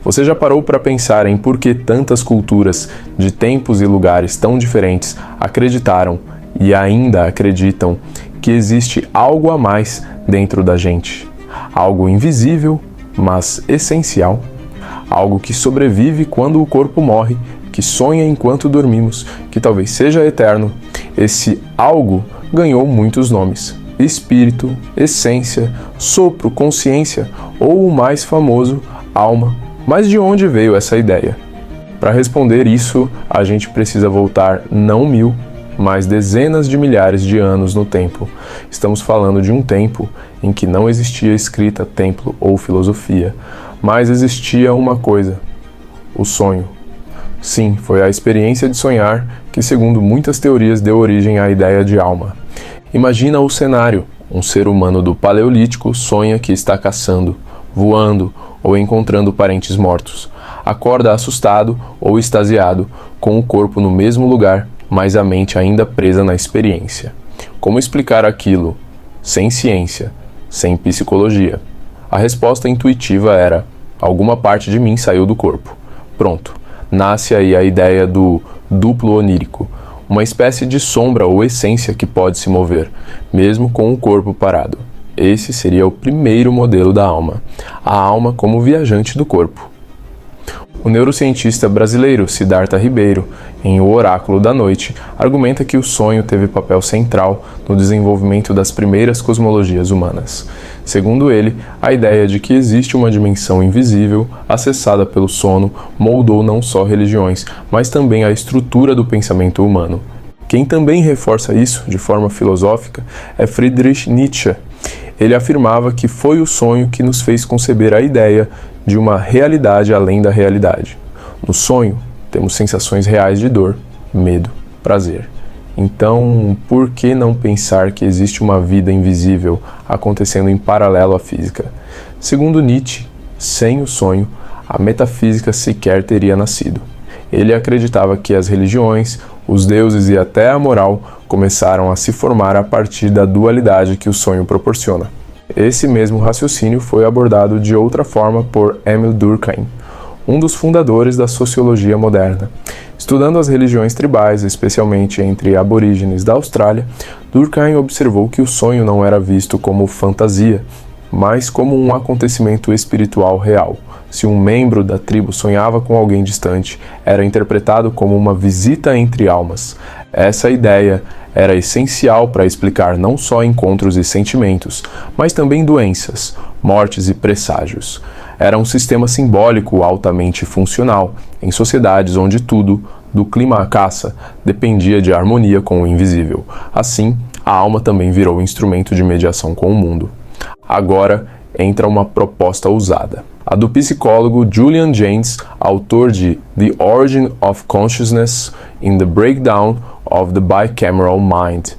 Você já parou para pensar em por que tantas culturas, de tempos e lugares tão diferentes, acreditaram e ainda acreditam que existe algo a mais dentro da gente? Algo invisível, mas essencial. Algo que sobrevive quando o corpo morre, que sonha enquanto dormimos, que talvez seja eterno. Esse algo ganhou muitos nomes: espírito, essência, sopro, consciência ou o mais famoso, alma. Mas de onde veio essa ideia? Para responder isso, a gente precisa voltar não 1000, mas dezenas de milhares de anos no tempo. Estamos falando de um tempo em que não existia escrita, templo ou filosofia, mas existia uma coisa: o sonho. Sim, foi a experiência de sonhar que, segundo muitas teorias, deu origem à ideia de alma. Imagina o cenário: um ser humano do Paleolítico sonha que está caçando, voando ou encontrando parentes mortos. Acorda assustado ou extasiado, com o corpo no mesmo lugar, mas a mente ainda presa na experiência. Como explicar aquilo sem ciência, sem psicologia? A resposta intuitiva era: alguma parte de mim saiu do corpo. Pronto, nasce aí a ideia do duplo onírico, uma espécie de sombra ou essência que pode se mover, mesmo com o corpo parado. Esse seria o primeiro modelo da alma, a alma como viajante do corpo. O neurocientista brasileiro Siddhartha Ribeiro, em O Oráculo da Noite, argumenta que o sonho teve papel central no desenvolvimento das primeiras cosmologias humanas. Segundo ele, a ideia de que existe uma dimensão invisível, acessada pelo sono, moldou não só religiões, mas também a estrutura do pensamento humano. Quem também reforça isso, de forma filosófica, é Friedrich Nietzsche. Ele afirmava que foi o sonho que nos fez conceber a ideia de uma realidade além da realidade. No sonho, temos sensações reais de dor, medo, prazer. Então, por que não pensar que existe uma vida invisível acontecendo em paralelo à física? Segundo Nietzsche, sem o sonho, a metafísica sequer teria nascido. Ele acreditava que as religiões, os deuses e até a moral começaram a se formar a partir da dualidade que o sonho proporciona. Esse mesmo raciocínio foi abordado de outra forma por Emil Durkheim, um dos fundadores da sociologia moderna. Estudando as religiões tribais, especialmente entre aborígenes da Austrália, Durkheim observou que o sonho não era visto como fantasia, mas como um acontecimento espiritual real. Se um membro da tribo sonhava com alguém distante, era interpretado como uma visita entre almas. Essa ideia era essencial para explicar não só encontros e sentimentos, mas também doenças, mortes e presságios. Era um sistema simbólico altamente funcional, em sociedades onde tudo, do clima à caça, dependia de harmonia com o invisível. Assim, a alma também virou instrumento de mediação com o mundo. Agora entra uma proposta ousada: a do psicólogo Julian Jaynes, autor de The Origin of Consciousness in the Breakdown of the Bicameral Mind.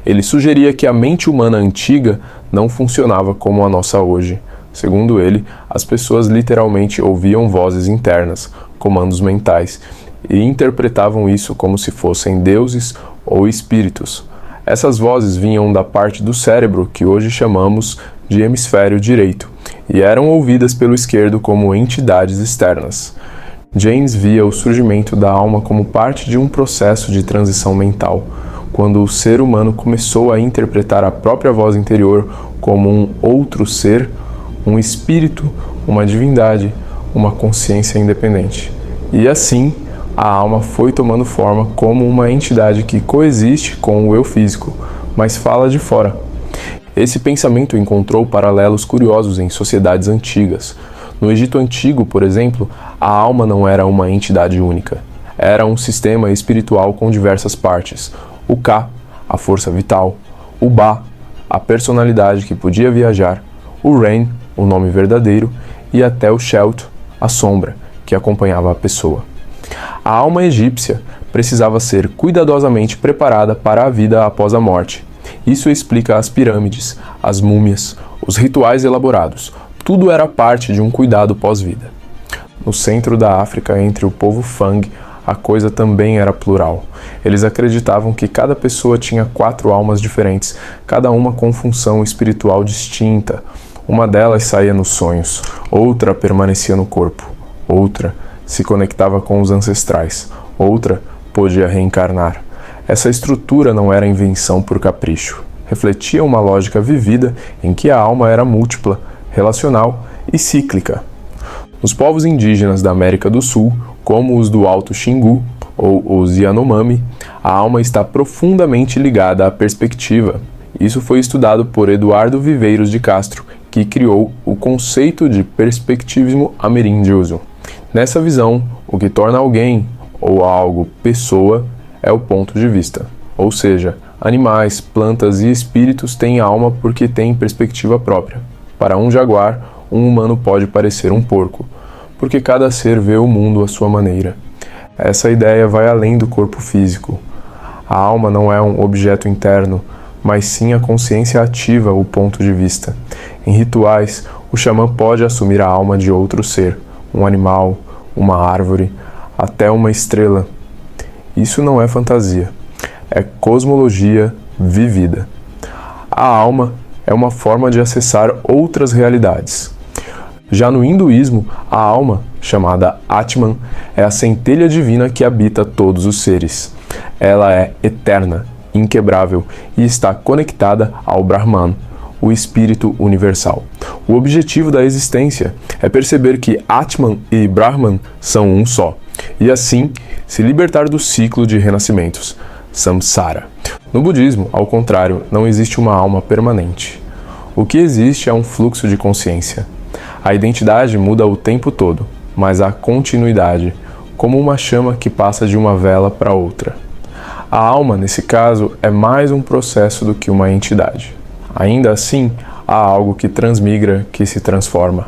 Ele sugeria que a mente humana antiga não funcionava como a nossa hoje. Segundo ele, as pessoas literalmente ouviam vozes internas, comandos mentais, e interpretavam isso como se fossem deuses ou espíritos. Essas vozes vinham da parte do cérebro que hoje chamamos de hemisfério direito, e eram ouvidas pelo esquerdo como entidades externas. Jaynes via o surgimento da alma como parte de um processo de transição mental, quando o ser humano começou a interpretar a própria voz interior como um outro ser, um espírito, uma divindade, uma consciência independente. E assim, a alma foi tomando forma como uma entidade que coexiste com o eu físico, mas fala de fora. Esse pensamento encontrou paralelos curiosos em sociedades antigas. No Egito Antigo, por exemplo, a alma não era uma entidade única. Era um sistema espiritual com diversas partes. O Ka, a força vital. O Ba, a personalidade que podia viajar. O Ren, o nome verdadeiro. E até o Shelt, a sombra, que acompanhava a pessoa. A alma egípcia precisava ser cuidadosamente preparada para a vida após a morte. Isso explica as pirâmides, as múmias, os rituais elaborados. Tudo era parte de um cuidado pós-vida. No centro da África, entre o povo Fang, a coisa também era plural. Eles acreditavam que cada pessoa tinha 4 almas diferentes, cada uma com função espiritual distinta. Uma delas saía nos sonhos, outra permanecia no corpo. outra se conectava com os ancestrais, outra podia reencarnar. Essa estrutura não era invenção por capricho. Refletia uma lógica vivida em que a alma era múltipla, relacional e cíclica. Nos povos indígenas da América do Sul, como os do Alto Xingu ou os Yanomami, a alma está profundamente ligada à perspectiva. Isso foi estudado por Eduardo Viveiros de Castro, que criou o conceito de perspectivismo ameríndio. Nessa visão, o que torna alguém ou algo pessoa é o ponto de vista. Ou seja, animais, plantas e espíritos têm alma porque têm perspectiva própria. Para um jaguar, um humano pode parecer um porco, porque cada ser vê o mundo à sua maneira. Essa ideia vai além do corpo físico. A alma não é um objeto interno, mas sim a consciência ativa, o ponto de vista. Em rituais, o xamã pode assumir a alma de outro ser, um animal, uma árvore, até uma estrela. Isso não é fantasia, é cosmologia vivida. A alma é uma forma de acessar outras realidades. Já no hinduísmo, a alma, chamada Atman, é a centelha divina que habita todos os seres. Ela é eterna, inquebrável e está conectada ao Brahman, o espírito universal. O objetivo da existência é perceber que Atman e Brahman são um só, e assim se libertar do ciclo de renascimentos, samsara. No budismo, ao contrário, não existe uma alma permanente. O que existe é um fluxo de consciência. A identidade muda o tempo todo, mas há continuidade, como uma chama que passa de uma vela para outra. A alma, nesse caso, é mais um processo do que uma entidade. Ainda assim, há algo que transmigra, que se transforma.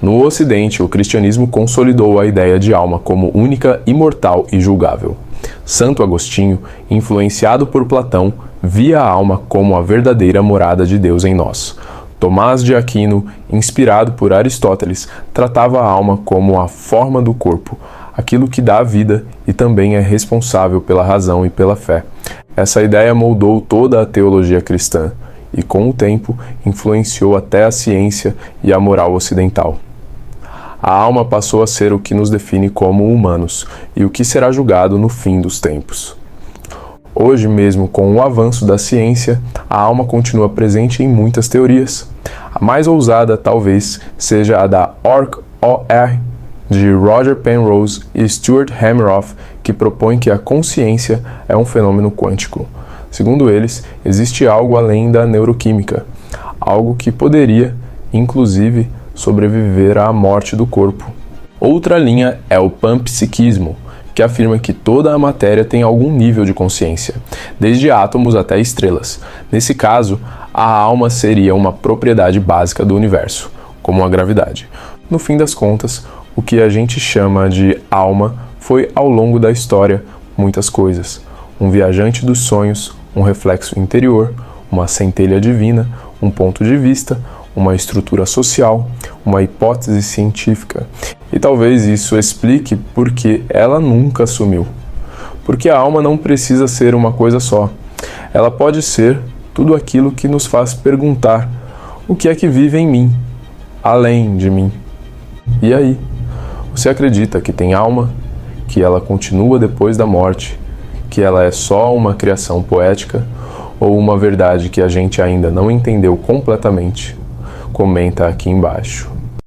No Ocidente, o cristianismo consolidou a ideia de alma como única, imortal e julgável. Santo Agostinho, influenciado por Platão, via a alma como a verdadeira morada de Deus em nós. Tomás de Aquino, inspirado por Aristóteles, tratava a alma como a forma do corpo, aquilo que dá a vida e também é responsável pela razão e pela fé. Essa ideia moldou toda a teologia cristã e, com o tempo, influenciou até a ciência e a moral ocidental. A alma passou a ser o que nos define como humanos e o que será julgado no fim dos tempos. Hoje mesmo, com o avanço da ciência, a alma continua presente em muitas teorias. A mais ousada, talvez, seja a da OR, de Roger Penrose e Stuart Hameroff, que propõe que a consciência é um fenômeno quântico. Segundo eles, existe algo além da neuroquímica, algo que poderia, inclusive, sobreviver à morte do corpo. Outra linha é o panpsiquismo, que afirma que toda a matéria tem algum nível de consciência, desde átomos até estrelas. Nesse caso, a alma seria uma propriedade básica do universo, como a gravidade. No fim das contas, o que a gente chama de alma foi, ao longo da história, muitas coisas. Um viajante dos sonhos, um reflexo interior, uma centelha divina, um ponto de vista, uma estrutura social, uma hipótese científica. E talvez isso explique por que ela nunca sumiu. Porque a alma não precisa ser uma coisa só. Ela pode ser tudo aquilo que nos faz perguntar: o que é que vive em mim, além de mim? E aí? Você acredita que tem alma? Que ela continua depois da morte? Que ela é só uma criação poética? Ou uma verdade que a gente ainda não entendeu completamente? Comenta aqui embaixo.